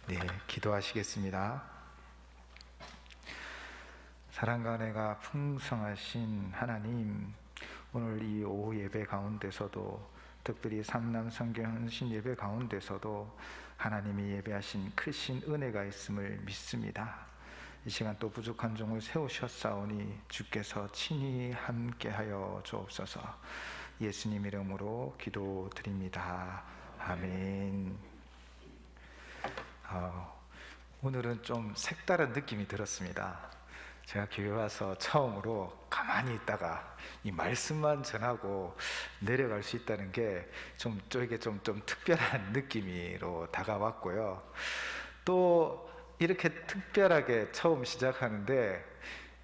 네, 기도하시겠습니다. 사랑과 은혜가 풍성하신 하나님, 오늘 이 오후 예배 가운데서도, 특별히 삼남 성경 헌신 예배 가운데서도 하나님이 예배하신 크신 은혜가 있음을 믿습니다. 이 시간 또 부족한 종을 세우셨사오니 주께서 친히 함께하여 주옵소서. 예수님 이름으로 기도드립니다. 아멘. 오늘은 좀 색다른 느낌이 들었습니다. 제가 교회 와서 처음으로 가만히 있다가 이 말씀만 전하고 내려갈 수 있다는 게 좀 특별한 느낌으로 다가왔고요. 또 이렇게 특별하게 처음 시작하는데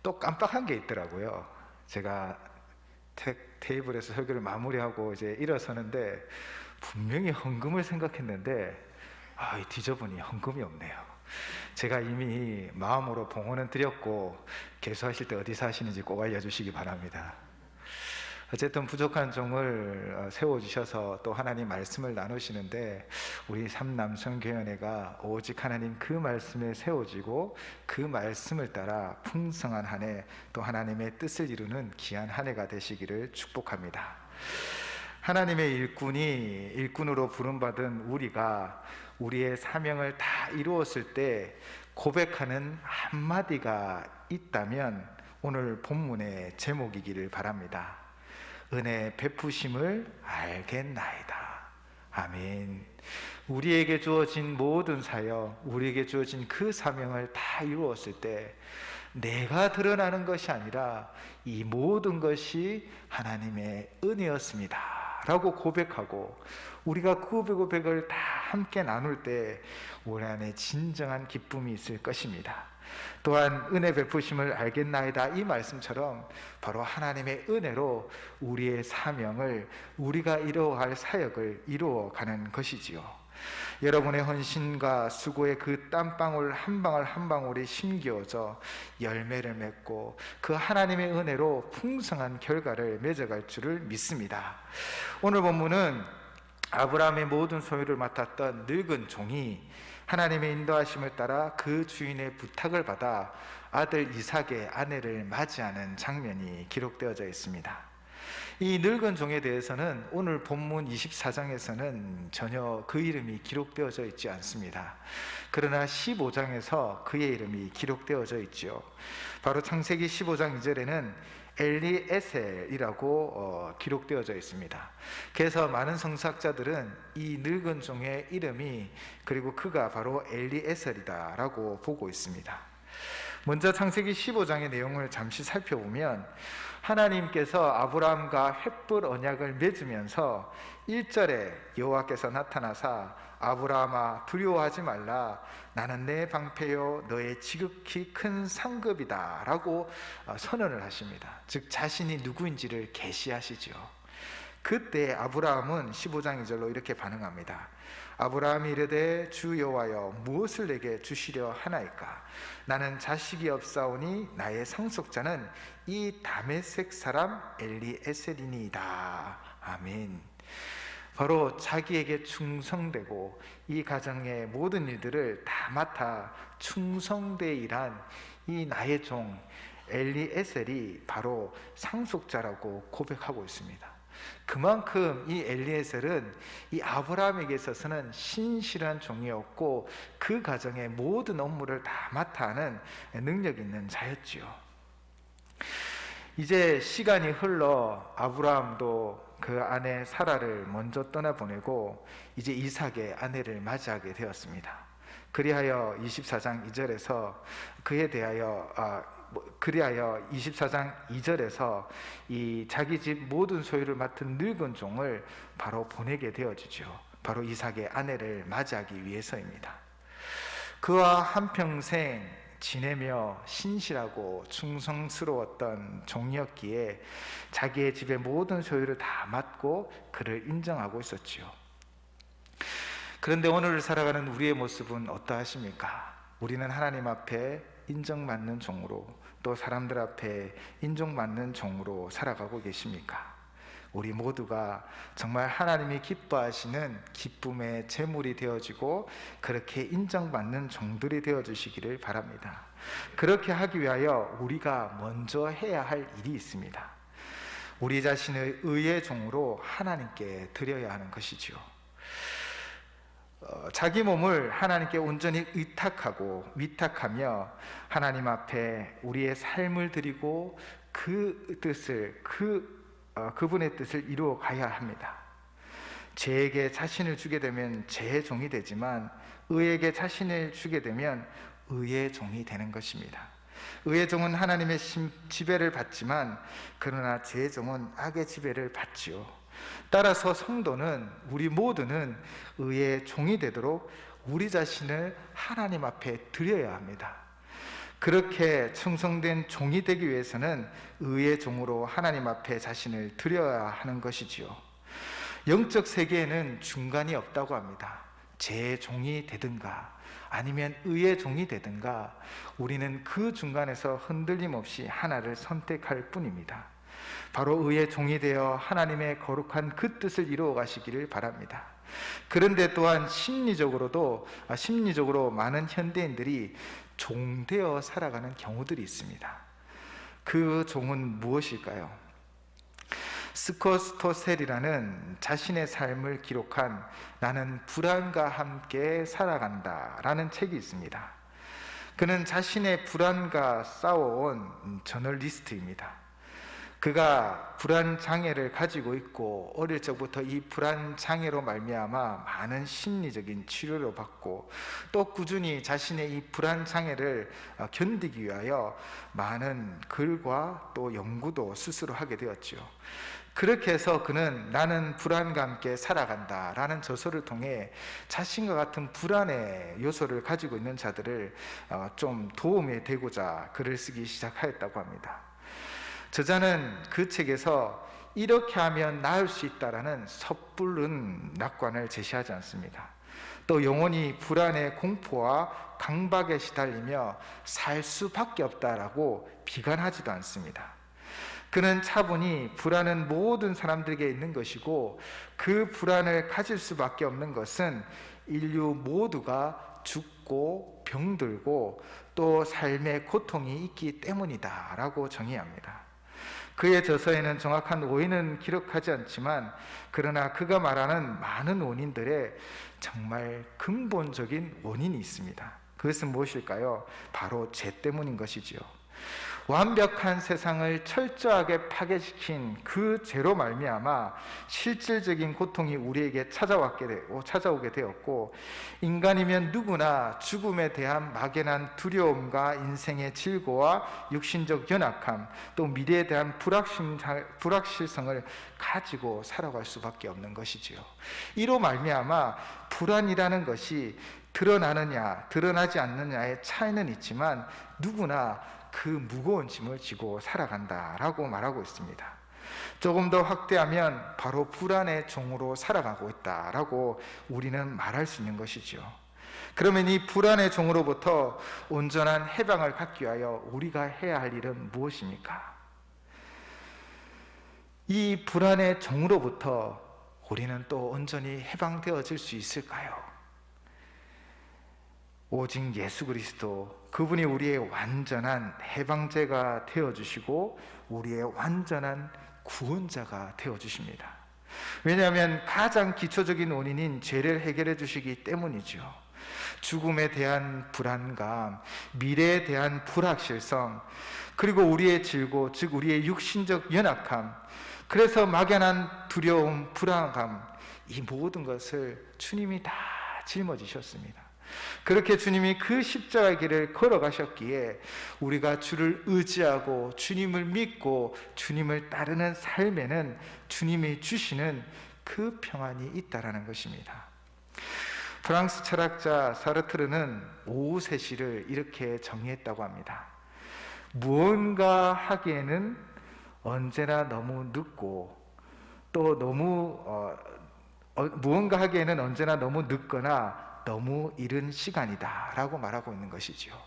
또 깜빡한 게 있더라고요. 제가 테이블에서 설교를 마무리하고 이제 일어서는데 분명히 헌금을 생각했는데 뒤져보니 헌금이 없네요. 제가 이미 마음으로 봉헌은 드렸고, 개수하실 때 어디서 하시는지 꼭 알려주시기 바랍니다. 어쨌든 부족한 종을 세워주셔서 또 하나님 말씀을 나누시는데, 우리 삼남성교연회가 오직 하나님 그 말씀에 세워지고 그 말씀을 따라 풍성한 한 해, 또 하나님의 뜻을 이루는 귀한 한 해가 되시기를 축복합니다. 하나님의 일꾼으로 부름받은 우리가 우리의 사명을 다 이루었을 때 고백하는 한마디가 있다면 오늘 본문의 제목이기를 바랍니다. 은혜 베푸심을 알겠나이다. 아멘. 우리에게 주어진 모든 사역, 우리에게 주어진 그 사명을 다 이루었을 때 내가 드러나는 것이 아니라 이 모든 것이 하나님의 은혜였습니다 라고 고백하고, 우리가 그 고백을 다 함께 나눌 때 우리 안에 진정한 기쁨이 있을 것입니다. 또한 은혜 베푸심을 알겠나이다, 이 말씀처럼 바로 하나님의 은혜로 우리의 사명을, 우리가 이루어갈 사역을 이루어가는 것이지요. 여러분의 헌신과 수고의 그 땀방울 한 방울 한 방울이 심겨져 열매를 맺고 그 하나님의 은혜로 풍성한 결과를 맺어갈 줄을 믿습니다. 오늘 본문은 아브라함의 모든 소유를 맡았던 늙은 종이 하나님의 인도하심을 따라 그 주인의 부탁을 받아 아들 이삭의 아내를 맞이하는 장면이 기록되어져 있습니다. 이 늙은 종에 대해서는 오늘 본문 24장에서는 전혀 그 이름이 기록되어져 있지 않습니다. 그러나 15장에서 그의 이름이 기록되어져 있죠. 바로 창세기 15장 2절에는 엘리에셀이라고 기록되어져 있습니다. 그래서 많은 성서학자들은 이 늙은 종의 이름이, 그리고 그가 바로 엘리에셀이다 라고 보고 있습니다. 먼저 창세기 15장의 내용을 잠시 살펴보면, 하나님께서 아브라함과 횃불 언약을 맺으면서 1절에 여호와께서 나타나사 아브라함아 두려워하지 말라, 나는 내 방패요 너의 지극히 큰 상급이다 라고 선언을 하십니다. 즉 자신이 누구인지를 계시하시죠. 그때 아브라함은 15장 2절로 이렇게 반응합니다. 아브라함이 이르되 주 여호와여 무엇을 내게 주시려 하나이까? 나는 자식이 없사오니 나의 상속자는 이 다메섹 사람 엘리에셀이니이다. 아멘. 바로 자기에게 충성되고 이 가정의 모든 일들을 다 맡아 충성되어 일한 이 나의 종 엘리에셀이 바로 상속자라고 고백하고 있습니다. 그만큼 이 엘리에셀은 이 아브라함에게 있어서는 신실한 종이었고 그 가정의 모든 업무를 다 맡아 하는 능력 있는 자였지요. 이제 시간이 흘러 아브라함도 그 아내 사라를 먼저 떠나보내고 이제 이삭의 아내를 맞이하게 되었습니다. 그리하여 24장 2절에서 그에 대하여 24장 2절에서 이 자기 집 모든 소유를 맡은 늙은 종을 바로 보내게 되어지죠. 바로 이삭의 아내를 맞이하기 위해서입니다. 그와 한평생 지내며 신실하고 충성스러웠던 종이었기에 자기의 집의 모든 소유를 다 맡고 그를 인정하고 있었지요. 그런데 오늘 살아가는 우리의 모습은 어떠하십니까? 우리는 하나님 앞에 인정받는 종으로, 또 사람들 앞에 인정받는 종으로 살아가고 계십니까? 우리 모두가 정말 하나님이 기뻐하시는 기쁨의 제물이 되어지고 그렇게 인정받는 종들이 되어주시기를 바랍니다. 그렇게 하기 위하여 우리가 먼저 해야 할 일이 있습니다. 우리 자신을 의의 종으로 하나님께 드려야 하는 것이지요. 자기 몸을 하나님께 온전히 위탁하며 하나님 앞에 우리의 삶을 드리고 그분의 뜻을 이루어 가야 합니다. 죄에게 자신을 주게 되면 죄의 종이 되지만 의에게 자신을 주게 되면 의의 종이 되는 것입니다. 의의 종은 하나님의 지배를 받지만 그러나 죄의 종은 악의 지배를 받지요. 따라서 성도는, 우리 모두는 의의 종이 되도록 우리 자신을 하나님 앞에 드려야 합니다. 그렇게 충성된 종이 되기 위해서는 의의 종으로 하나님 앞에 자신을 드려야 하는 것이지요. 영적 세계에는 중간이 없다고 합니다. 죄의 종이 되든가 아니면 의의 종이 되든가 우리는 그 중간에서 흔들림 없이 하나를 선택할 뿐입니다. 바로 의의 종이 되어 하나님의 거룩한 그 뜻을 이루어 가시기를 바랍니다. 그런데 또한 심리적으로 많은 현대인들이 종되어 살아가는 경우들이 있습니다. 그 종은 무엇일까요? 스코스토셀이라는 자신의 삶을 기록한 나는 불안과 함께 살아간다 라는 책이 있습니다. 그는 자신의 불안과 싸워온 저널리스트입니다. 그가 불안 장애를 가지고 있고 어릴 적부터 이 불안 장애로 말미암아 많은 심리적인 치료를 받고 또 꾸준히 자신의 이 불안 장애를 견디기 위하여 많은 글과 또 연구도 스스로 하게 되었죠. 그렇게 해서 그는 나는 불안과 함께 살아간다 라는 저서를 통해 자신과 같은 불안의 요소를 가지고 있는 자들을 좀 도움이 되고자 글을 쓰기 시작하였다고 합니다. 저자는 그 책에서 이렇게 하면 나을 수 있다라는 섣부른 낙관을 제시하지 않습니다. 또 영원히 불안의 공포와 강박에 시달리며 살 수밖에 없다라고 비관하지도 않습니다. 그는 차분히 불안은 모든 사람들에게 있는 것이고 그 불안을 가질 수밖에 없는 것은 인류 모두가 죽고 병들고 또 삶의 고통이 있기 때문이다 라고 정의합니다. 그의 저서에는 정확한 원인은 기록하지 않지만 그러나 그가 말하는 많은 원인들에 정말 근본적인 원인이 있습니다. 그것은 무엇일까요? 바로 죄 때문인 것이지요. 완벽한 세상을 철저하게 파괴시킨 그 죄로 말미암아 실질적인 고통이 우리에게 찾아오게 되었고 인간이면 누구나 죽음에 대한 막연한 두려움과 인생의 질고와 육신적 연약함 또 미래에 대한 불확실성을 가지고 살아갈 수밖에 없는 것이지요. 이로 말미암아 불안이라는 것이 드러나느냐 드러나지 않느냐의 차이는 있지만 누구나 그 무거운 짐을 지고 살아간다라고 말하고 있습니다. 조금 더 확대하면 바로 불안의 종으로 살아가고 있다라고 우리는 말할 수 있는 것이죠. 그러면 이 불안의 종으로부터 온전한 해방을 갖기 위하여 우리가 해야 할 일은 무엇입니까? 이 불안의 종으로부터 우리는 또 온전히 해방되어질 수 있을까요? 오직 예수 그리스도 그분이 우리의 완전한 해방제가 되어주시고 우리의 완전한 구원자가 되어주십니다. 왜냐하면 가장 기초적인 원인인 죄를 해결해 주시기 때문이죠. 죽음에 대한 불안감, 미래에 대한 불확실성, 그리고 우리의 질고, 즉 우리의 육신적 연약함, 그래서 막연한 두려움, 불안감, 이 모든 것을 주님이 다 짊어지셨습니다. 그렇게 주님이 그 십자가의 길을 걸어가셨기에 우리가 주를 의지하고 주님을 믿고 주님을 따르는 삶에는 주님이 주시는 그 평안이 있다라는 것입니다. 프랑스 철학자 사르트르는 오후 3시를 이렇게 정의했다고 합니다. 무언가 하기에는 언제나 너무 늦고 또 무언가 하기에는 언제나 너무 늦거나 너무 이른 시간이다 라고 말하고 있는 것이죠.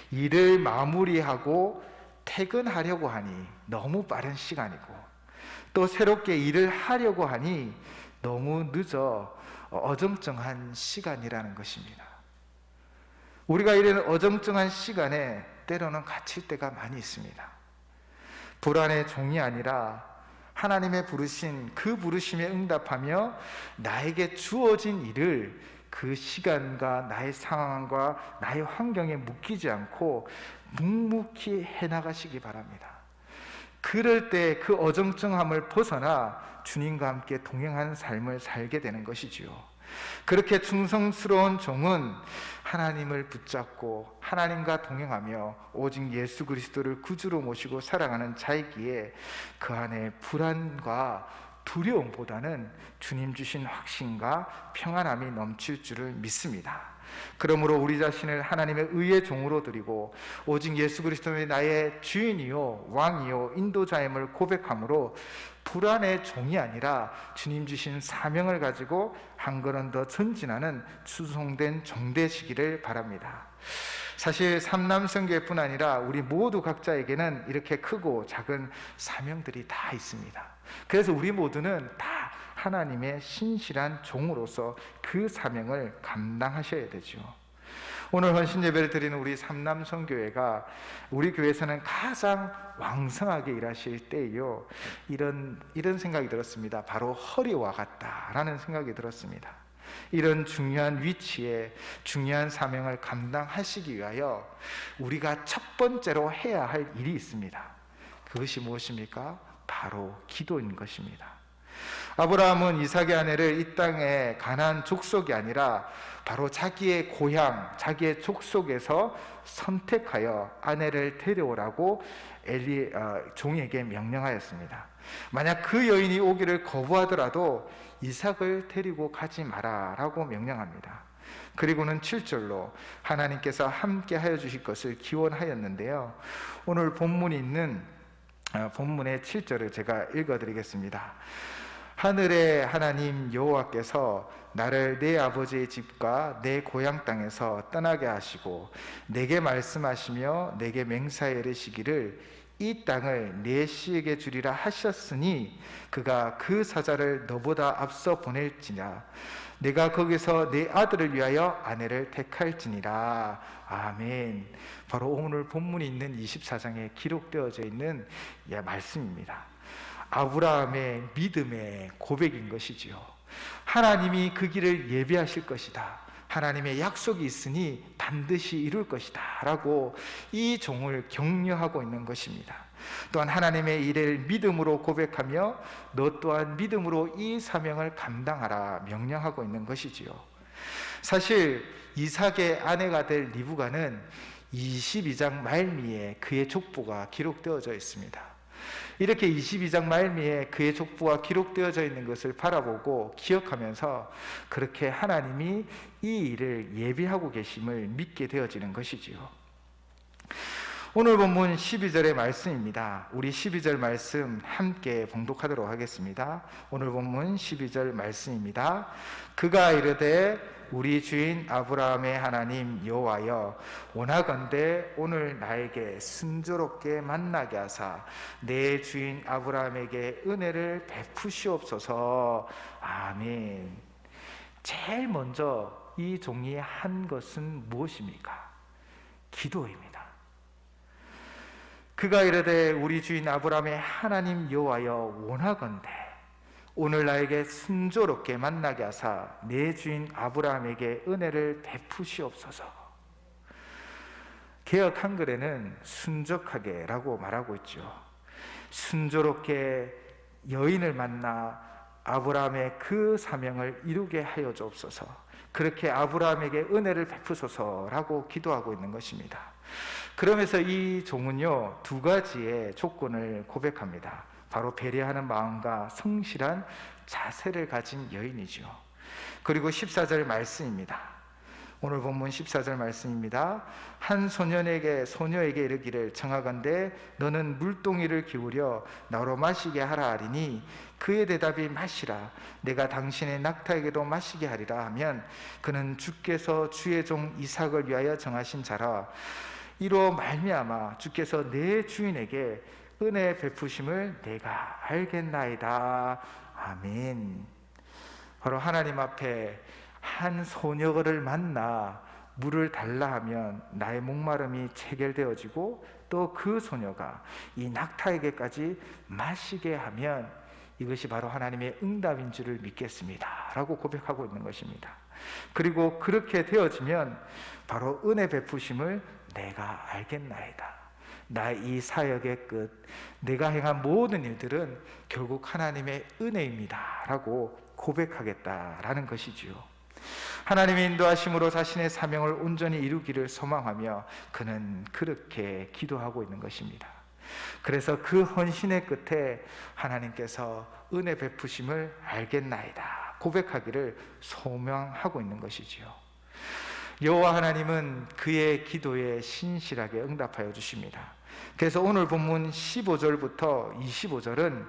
일을 마무리하고 퇴근하려고 하니 너무 빠른 시간이고 또 새롭게 일을 하려고 하니 너무 늦어 어정쩡한 시간이라는 것입니다. 우리가 이런 어정쩡한 시간에 때로는 갇힐 때가 많이 있습니다. 불안의 종이 아니라 하나님의 부르신 그 부르심에 응답하며 나에게 주어진 일을 그 시간과 나의 상황과 나의 환경에 묶이지 않고 묵묵히 해나가시기 바랍니다. 그럴 때 그 어정쩡함을 벗어나 주님과 함께 동행하는 삶을 살게 되는 것이지요. 그렇게 충성스러운 종은 하나님을 붙잡고 하나님과 동행하며 오직 예수 그리스도를 구주로 모시고 살아가는 자이기에 그 안에 불안과 두려움보다는 주님 주신 확신과 평안함이 넘칠 줄을 믿습니다. 그러므로 우리 자신을 하나님의 의의 종으로 드리고 오직 예수 그리스도의 나의 주인이요 왕이요 인도자임을 고백함으로 불안의 종이 아니라 주님 주신 사명을 가지고 한 걸음 더 전진하는 추송된 종 되시기를 바랍니다. 사실 삼남성교회뿐 아니라 우리 모두 각자에게는 이렇게 크고 작은 사명들이 다 있습니다. 그래서 우리 모두는 다 하나님의 신실한 종으로서 그 사명을 감당하셔야 되죠. 오늘 헌신 예배를 드리는 우리 삼남성교회가 우리 교회에서는 가장 왕성하게 일하실 때요, 이런 생각이 들었습니다. 바로 허리와 같다라는 생각이 들었습니다. 이런 중요한 위치에 중요한 사명을 감당하시기 위하여 우리가 첫 번째로 해야 할 일이 있습니다. 그것이 무엇입니까? 바로 기도인 것입니다. 아브라함은 이삭의 아내를 이 땅의 가나안 족속이 아니라 바로 자기의 고향, 자기의 족속에서 선택하여 아내를 데려오라고 종에게 명령하였습니다. 만약 그 여인이 오기를 거부하더라도 이삭을 데리고 가지 마라라고 명령합니다. 그리고는 7절로 하나님께서 함께 하여 주실 것을 기원하였는데요, 오늘 본문이 있는 본문의 7절을 제가 읽어드리겠습니다. 하늘의 하나님 여호와께서 나를 내 아버지의 집과 내 고향 땅에서 떠나게 하시고 내게 말씀하시며 내게 맹세하여 이르시기를 이 땅을 내 씨에게 주리라 하셨으니 그가 그 사자를 너보다 앞서 보낼지냐 내가 거기서 내 아들을 위하여 아내를 택할지니라. 아멘. 바로 오늘 본문이 있는 24장에 기록되어져 있는 말씀입니다. 아브라함의 믿음의 고백인 것이지요. 하나님이 그 길을 예비하실 것이다, 하나님의 약속이 있으니 반드시 이룰 것이다 라고 이 종을 격려하고 있는 것입니다. 또한 하나님의 일을 믿음으로 고백하며 너 또한 믿음으로 이 사명을 감당하라 명령하고 있는 것이지요. 사실 이삭의 아내가 될 리브가는 22장 말미에 그의 족보가 기록되어져 있습니다. 이렇게 22장 말미에 그의 족보가 기록되어져 있는 것을 바라보고 기억하면서 그렇게 하나님이 이 일을 예비하고 계심을 믿게 되어지는 것이지요. 오늘 본문 12절의 말씀입니다. 우리 12절 말씀 함께 봉독하도록 하겠습니다. 오늘 본문 12절 말씀입니다. 그가 이르되 우리 주인 아브라함의 하나님 여호와여, 원하건대 오늘 나에게 순조롭게 만나게 하사 내 주인 아브라함에게 은혜를 베푸시옵소서. 아멘. 제일 먼저 이 종이 한 것은 무엇입니까? 기도입니다. 그가 이르되 우리 주인 아브라함의 하나님 여호와여, 원하건대 오늘 나에게 순조롭게 만나게 하사 내 주인 아브라함에게 은혜를 베푸시옵소서. 개역 한글에는 순적하게 라고 말하고 있죠. 순조롭게 여인을 만나 아브라함의 그 사명을 이루게 하여 주옵소서. 그렇게 아브라함에게 은혜를 베푸소서라고 기도하고 있는 것입니다. 그러면서 이 종은요, 두 가지의 조건을 고백합니다. 바로 배려하는 마음과 성실한 자세를 가진 여인이죠. 그리고 14절 말씀입니다. 오늘 본문 14절 말씀입니다. 한 소녀에게 이르기를 청하건대 너는 물동이를 기울여 나로 마시게 하라 하리니 그의 대답이 마시라 내가 당신의 낙타에게도 마시게 하리라 하면 그는 주께서 주의 종 이삭을 위하여 정하신 자라. 이로 말미암아 주께서 내 주인에게 은혜 베푸심을 내가 알겠나이다. 아멘. 바로 하나님 앞에 한 소녀를 만나 물을 달라 하면 나의 목마름이 체결되어지고, 또 그 소녀가 이 낙타에게까지 마시게 하면 이것이 바로 하나님의 응답인 줄을 믿겠습니다 라고 고백하고 있는 것입니다. 그리고 그렇게 되어지면 바로 은혜 베푸심을 내가 알겠나이다. 나 이 사역의 끝, 내가 행한 모든 일들은 결국 하나님의 은혜입니다 라고 고백하겠다라는 것이지요. 하나님의 인도하심으로 자신의 사명을 온전히 이루기를 소망하며 그는 그렇게 기도하고 있는 것입니다. 그래서 그 헌신의 끝에 하나님께서 은혜 베푸심을 알겠나이다 고백하기를 소명하고 있는 것이지요. 여호와 하나님은 그의 기도에 신실하게 응답하여 주십니다. 그래서 오늘 본문 15절부터 25절은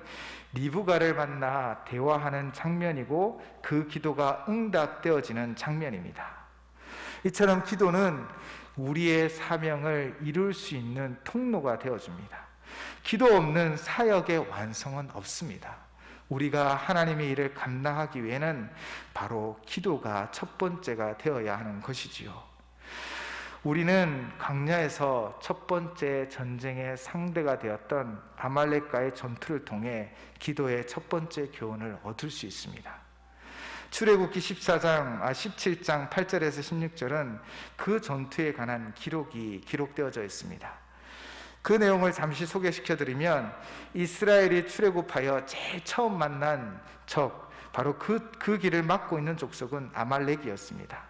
리브가를 만나 대화하는 장면이고, 그 기도가 응답되어지는 장면입니다. 이처럼 기도는 우리의 사명을 이룰 수 있는 통로가 되어줍니다. 기도 없는 사역의 완성은 없습니다. 우리가 하나님의 일을 감당하기 위해는 바로 기도가 첫 번째가 되어야 하는 것이지요. 우리는 광야에서 첫 번째 전쟁의 상대가 되었던 아말렉과의 전투를 통해 기도의 첫 번째 교훈을 얻을 수 있습니다. 출애굽기 17장 8절에서 16절은 그 전투에 관한 기록이 기록되어져 있습니다. 그 내용을 잠시 소개시켜 드리면, 이스라엘이 출애굽하여 제일 처음 만난 적, 바로 그 길을 막고 있는 족속은 아말렉이었습니다.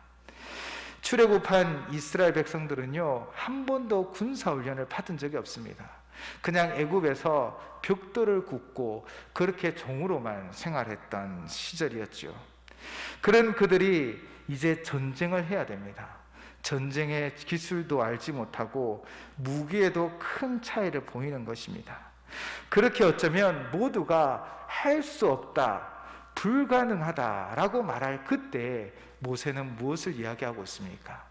출애굽한 이스라엘 백성들은요, 한 번도 군사훈련을 받은 적이 없습니다. 그냥 애굽에서 벽돌을 굽고 그렇게 종으로만 생활했던 시절이었죠. 그런 그들이 이제 전쟁을 해야 됩니다. 전쟁의 기술도 알지 못하고 무기에도 큰 차이를 보이는 것입니다. 그렇게 어쩌면 모두가 할 수 없다, 불가능하다라고 말할 그때 모세는 무엇을 이야기하고 있습니까?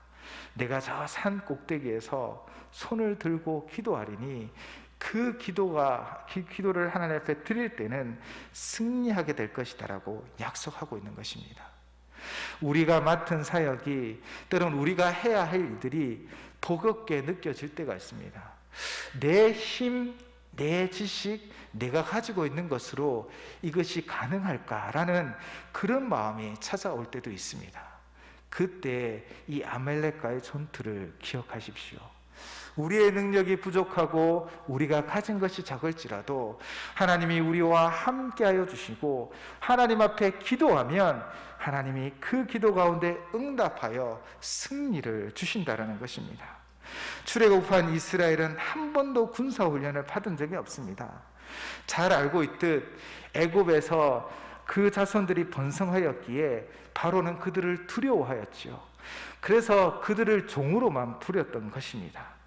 내가 저 산 꼭대기에서 손을 들고 기도하리니 그 기도를 하나님 앞에 드릴 때는 승리하게 될 것이다 라고 약속하고 있는 것입니다. 우리가 맡은 사역이, 때론 우리가 해야 할 일들이 버겁게 느껴질 때가 있습니다. 내 힘, 내 지식, 내가 가지고 있는 것으로 이것이 가능할까라는 그런 마음이 찾아올 때도 있습니다. 그때 이 아말렉과의 전투를 기억하십시오. 우리의 능력이 부족하고 우리가 가진 것이 작을지라도 하나님이 우리와 함께하여 주시고, 하나님 앞에 기도하면 하나님이 그 기도 가운데 응답하여 승리를 주신다는 것입니다. 출애굽한 이스라엘은 한 번도 군사훈련을 받은 적이 없습니다. 잘 알고 있듯 애굽에서 그 자손들이 번성하였기에 바로는 그들을 두려워하였지요. 그래서 그들을 종으로만 부렸던 것입니다.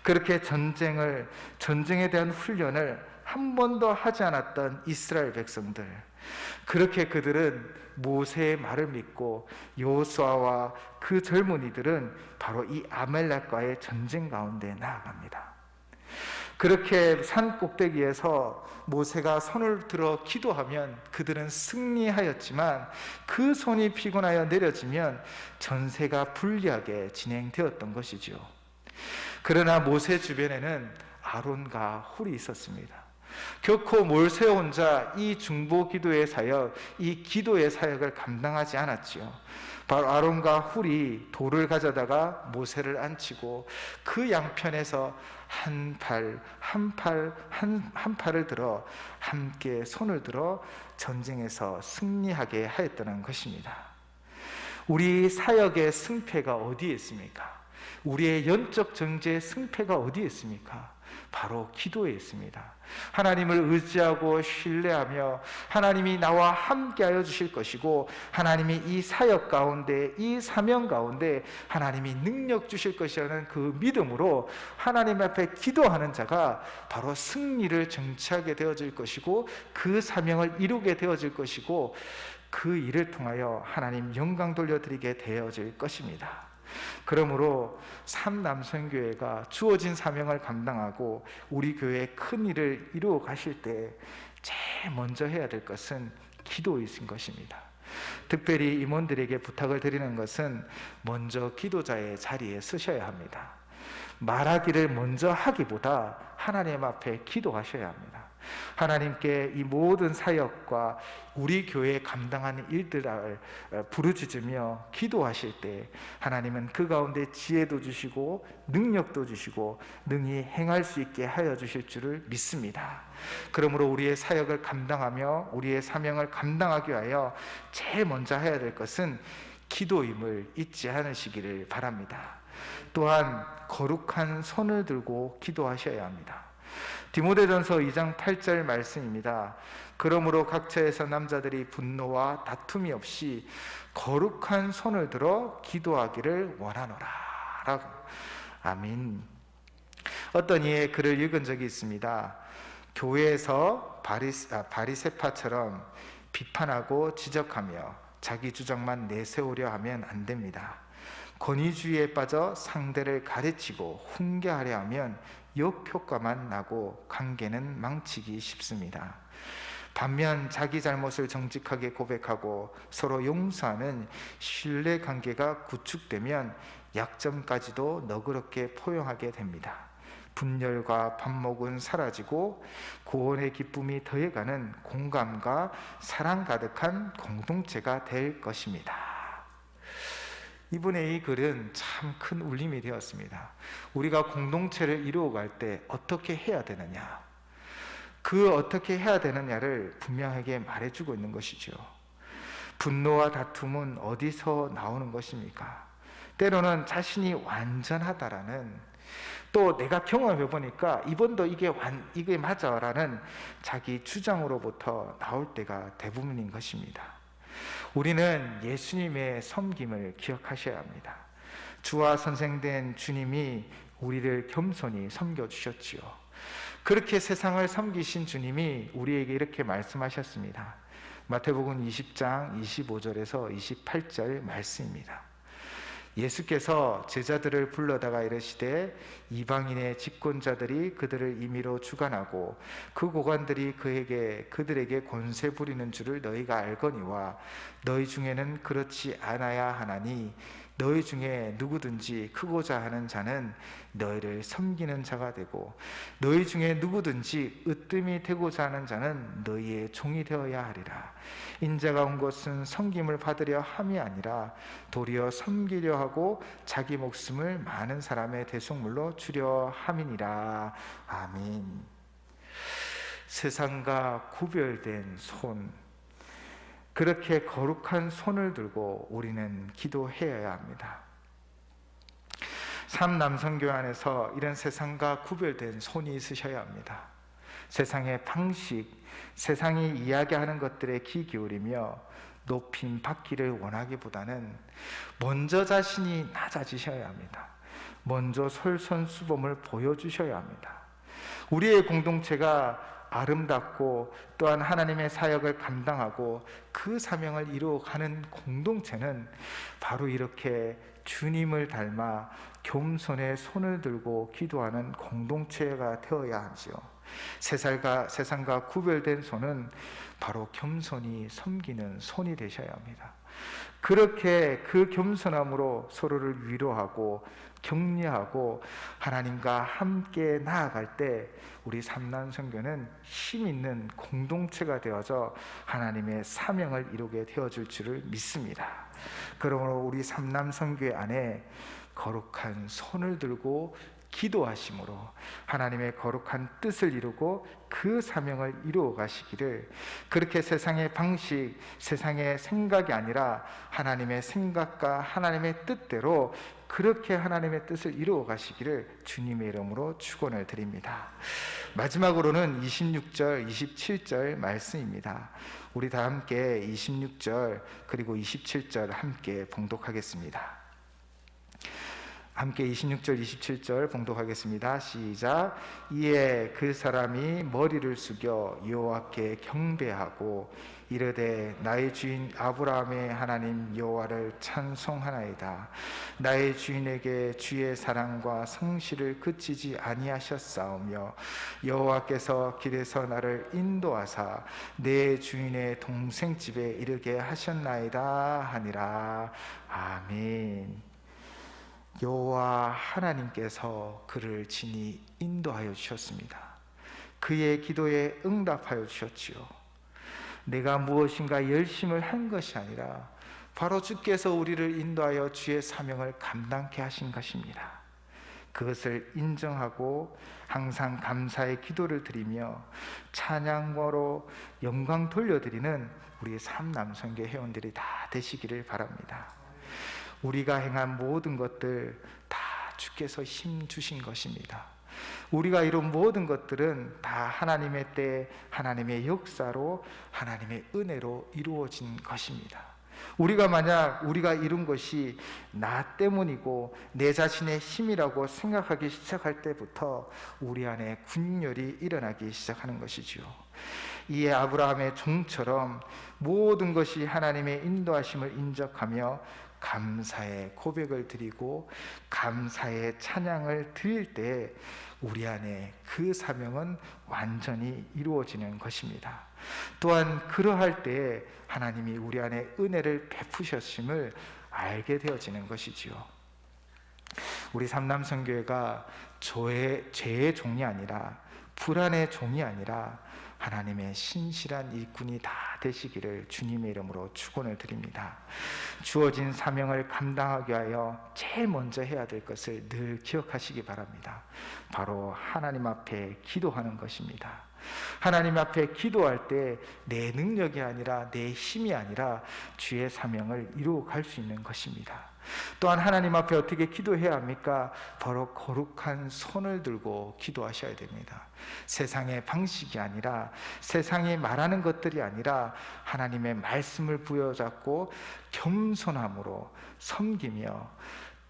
그렇게 전쟁에 대한 훈련을 한 번도 하지 않았던 이스라엘 백성들, 그렇게 그들은 모세의 말을 믿고 여호수아와 그 젊은이들은 바로 이 아말렉과의 전쟁 가운데 나아갑니다. 그렇게 산 꼭대기에서 모세가 손을 들어 기도하면 그들은 승리하였지만, 그 손이 피곤하여 내려지면 전세가 불리하게 진행되었던 것이죠. 그러나 모세 주변에는 아론과 훌이 있었습니다. 결코 모세 혼자 이 중보 기도의 사역, 이 기도의 사역을 감당하지 않았지요. 바로 아론과 훌이 돌을 가져다가 모세를 앉히고 그 양편에서 한 팔을 들어 함께 손을 들어 전쟁에서 승리하게 하였다는 것입니다. 우리 사역의 승패가 어디에 있습니까? 우리의 영적 정죄의 승패가 어디에 있습니까? 바로 기도에 있습니다. 하나님을 의지하고 신뢰하며 하나님이 나와 함께하여 주실 것이고, 하나님이 이 사역 가운데, 이 사명 가운데 하나님이 능력 주실 것이라는 그 믿음으로 하나님 앞에 기도하는 자가 바로 승리를 쟁취하게 되어질 것이고, 그 사명을 이루게 되어질 것이고, 그 일을 통하여 하나님 영광 돌려드리게 되어질 것입니다. 그러므로 삼남선교회가 주어진 사명을 감당하고 우리 교회의 큰 일을 이루어 가실 때 제일 먼저 해야 될 것은 기도이신 것입니다. 특별히 임원들에게 부탁을 드리는 것은 먼저 기도자의 자리에 서셔야 합니다. 말하기를 먼저 하기보다 하나님 앞에 기도하셔야 합니다. 하나님께 이 모든 사역과 우리 교회에 감당하는 일들을 부르짖으며 기도하실 때 하나님은 그 가운데 지혜도 주시고 능력도 주시고 능히 행할 수 있게 하여 주실 줄을 믿습니다. 그러므로 우리의 사역을 감당하며 우리의 사명을 감당하기 위하여 제일 먼저 해야 될 것은 기도임을 잊지 않으시기를 바랍니다. 또한 거룩한 손을 들고 기도하셔야 합니다. 디모데전서 2장 8절 말씀입니다. 그러므로 각처에서 남자들이 분노와 다툼이 없이 거룩한 손을 들어 기도하기를 원하노라 라고. 아멘. 어떤 이의 글을 읽은 적이 있습니다. 교회에서 바리새파처럼 비판하고 지적하며 자기 주장만 내세우려 하면 안 됩니다. 권위주의에 빠져 상대를 가르치고 훈계하려 하면 역효과만 나고 관계는 망치기 쉽습니다. 반면 자기 잘못을 정직하게 고백하고 서로 용서하는 신뢰 관계가 구축되면 약점까지도 너그럽게 포용하게 됩니다. 분열과 반목은 사라지고 구원의 기쁨이 더해가는 공감과 사랑 가득한 공동체가 될 것입니다. 이분의 이 글은 참 큰 울림이 되었습니다. 우리가 공동체를 이루어갈 때 어떻게 해야 되느냐, 그 어떻게 해야 되느냐를 분명하게 말해주고 있는 것이죠. 분노와 다툼은 어디서 나오는 것입니까? 때로는 자신이 완전하다라는, 또 내가 경험해 보니까 이번도 이게 맞아라는 자기 주장으로부터 나올 때가 대부분인 것입니다. 우리는 예수님의 섬김을 기억하셔야 합니다. 주와 선생된 주님이 우리를 겸손히 섬겨주셨지요. 그렇게 세상을 섬기신 주님이 우리에게 이렇게 말씀하셨습니다. 마태복음 20장 25절에서 28절 말씀입니다. 예수께서 제자들을 불러다가 이르시되 이방인의 집권자들이 그들을 임의로 주관하고 그 고관들이 그들에게 권세 부리는 줄을 너희가 알거니와 너희 중에는 그렇지 않아야 하나니 너희 중에 누구든지 크고자 하는 자는 너희를 섬기는 자가 되고 너희 중에 누구든지 으뜸이 되고자 하는 자는 너희의 종이 되어야 하리라. 인자가 온 것은 섬김을 받으려 함이 아니라 도리어 섬기려 하고 자기 목숨을 많은 사람의 대속물로 주려 함이니라. 아멘. 세상과 구별된 손, 그렇게 거룩한 손을 들고 우리는 기도해야 합니다. 삼남선교회 안에서 이런 세상과 구별된 손이 있으셔야 합니다. 세상의 방식, 세상이 이야기하는 것들에 귀 기울이며 높임 받기를 원하기보다는 먼저 자신이 낮아지셔야 합니다. 먼저 솔선수범을 보여주셔야 합니다. 우리의 공동체가 아름답고 또한 하나님의 사역을 감당하고 그 사명을 이루어가는 공동체는 바로 이렇게 주님을 닮아 겸손의 손을 들고 기도하는 공동체가 되어야 하지요. 세상과 구별된 손은 바로 겸손히 섬기는 손이 되셔야 합니다. 그렇게 그 겸손함으로 서로를 위로하고 격려하고 하나님과 함께 나아갈 때 우리 삼남선교는 힘 있는 공동체가 되어서 하나님의 사명을 이루게 되어줄 줄을 믿습니다. 그러므로 우리 삼남선교회 안에 거룩한 손을 들고 기도하심으로 하나님의 거룩한 뜻을 이루고 그 사명을 이루어 가시기를, 그렇게 세상의 방식, 세상의 생각이 아니라 하나님의 생각과 하나님의 뜻대로 그렇게 하나님의 뜻을 이루어 가시기를 주님의 이름으로 축원을 드립니다. 마지막으로는 26절, 27절 말씀입니다. 우리 다 함께 26절 그리고 27절 함께 봉독하겠습니다. 함께 26절 27절 봉독하겠습니다. 시작. 이에 그 사람이 머리를 숙여 여호와께 경배하고 이르되 나의 주인 아브라함의 하나님 여호와를 찬송하나이다. 나의 주인에게 주의 사랑과 성실을 그치지 아니하셨사오며 여호와께서 길에서 나를 인도하사 내 주인의 동생 집에 이르게 하셨나이다 하니라. 아멘. 여호와 하나님께서 그를 친히 인도하여 주셨습니다. 그의 기도에 응답하여 주셨지요. 내가 무엇인가 열심을 한 것이 아니라 바로 주께서 우리를 인도하여 주의 사명을 감당케 하신 것입니다. 그것을 인정하고 항상 감사의 기도를 드리며 찬양으로 영광 돌려드리는 우리 삼남선교 회원들이 다 되시기를 바랍니다. 우리가 행한 모든 것들 다 주께서 힘 주신 것입니다. 우리가 이룬 모든 것들은 다 하나님의 때, 하나님의 역사로, 하나님의 은혜로 이루어진 것입니다. 우리가 이룬 것이 나 때문이고 내 자신의 힘이라고 생각하기 시작할 때부터 우리 안에 분열이 일어나기 시작하는 것이지요. 이에 아브라함의 종처럼 모든 것이 하나님의 인도하심을 인정하며 감사의 고백을 드리고 감사의 찬양을 드릴 때 우리 안에 그 사명은 완전히 이루어지는 것입니다. 또한 그러할 때 하나님이 우리 안에 은혜를 베푸셨음을 알게 되어지는 것이지요. 우리 삼남선교회가 죄의 종이 아니라 불안의 종이 아니라 하나님의 신실한 일꾼이 다 되시기를 주님의 이름으로 축원을 드립니다. 주어진 사명을 감당하기 위하여 제일 먼저 해야 될 것을 늘 기억하시기 바랍니다. 바로 하나님 앞에 기도하는 것입니다. 하나님 앞에 기도할 때 내 능력이 아니라 내 힘이 아니라 주의 사명을 이루어갈 수 있는 것입니다. 또한 하나님 앞에 어떻게 기도해야 합니까? 바로 거룩한 손을 들고 기도하셔야 됩니다. 세상의 방식이 아니라, 세상이 말하는 것들이 아니라 하나님의 말씀을 부여잡고 겸손함으로 섬기며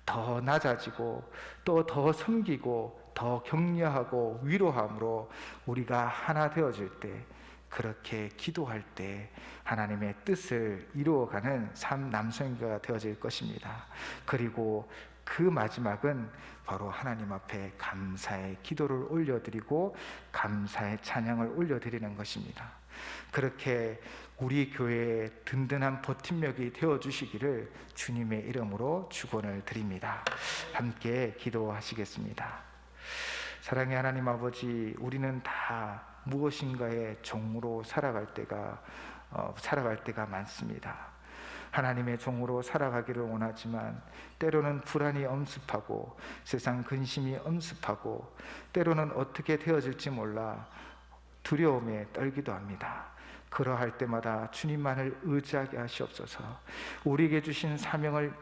더 낮아지고 또 더 섬기고 더 격려하고 위로함으로 우리가 하나 되어질 때, 그렇게 기도할 때 하나님의 뜻을 이루어가는 삼남선교가 되어질 것입니다. 그리고 그 마지막은 바로 하나님 앞에 감사의 기도를 올려드리고 감사의 찬양을 올려드리는 것입니다. 그렇게 우리 교회의 든든한 버팀목이 되어주시기를 주님의 이름으로 축원을 드립니다. 함께 기도하시겠습니다. 사랑의 하나님 아버지, 우리는 다 무엇인가의 종으로 살아갈 때가 많습니다. 하나님의 종으로 살아가기를 원하지만 때로는 불안이 엄습하고 세상 근심이 엄습하고 때로는 어떻게 되어질지 몰라 두려움에 떨기도 합니다. 그러할 때마다 주님만을 의지하게 하시옵소서. 우리에게 주신 사명을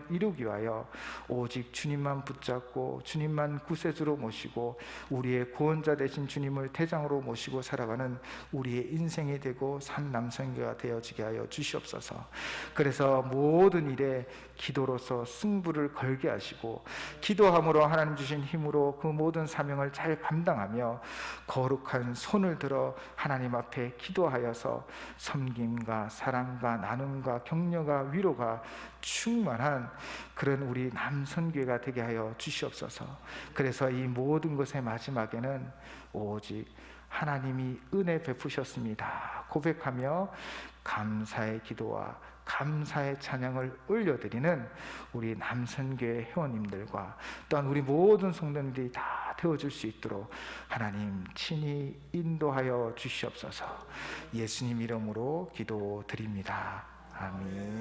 이루기 위하여 오직 주님만 붙잡고 주님만 구세주로 모시고 우리의 구원자 되신 주님을 대장으로 모시고 살아가는 우리의 인생이 되고 삼남선교가 되어지게 하여 주시옵소서. 그래서 모든 일에 기도로서 승부를 걸게 하시고 기도함으로 하나님 주신 힘으로 그 모든 사명을 잘 감당하며 거룩한 손을 들어 하나님 앞에 기도하여서 섬김과 사랑과 나눔과 격려가 위로가 충만한 그런 우리 남선교회가 되게 하여 주시옵소서. 그래서 이 모든 것의 마지막에는 오직 하나님이 은혜 베푸셨습니다 고백하며 감사의 기도와 감사의 찬양을 올려드리는 우리 남선교회 회원님들과 또한 우리 모든 성도님들이 다 되어줄 수 있도록 하나님 친히 인도하여 주시옵소서. 예수님 이름으로 기도드립니다. 아멘.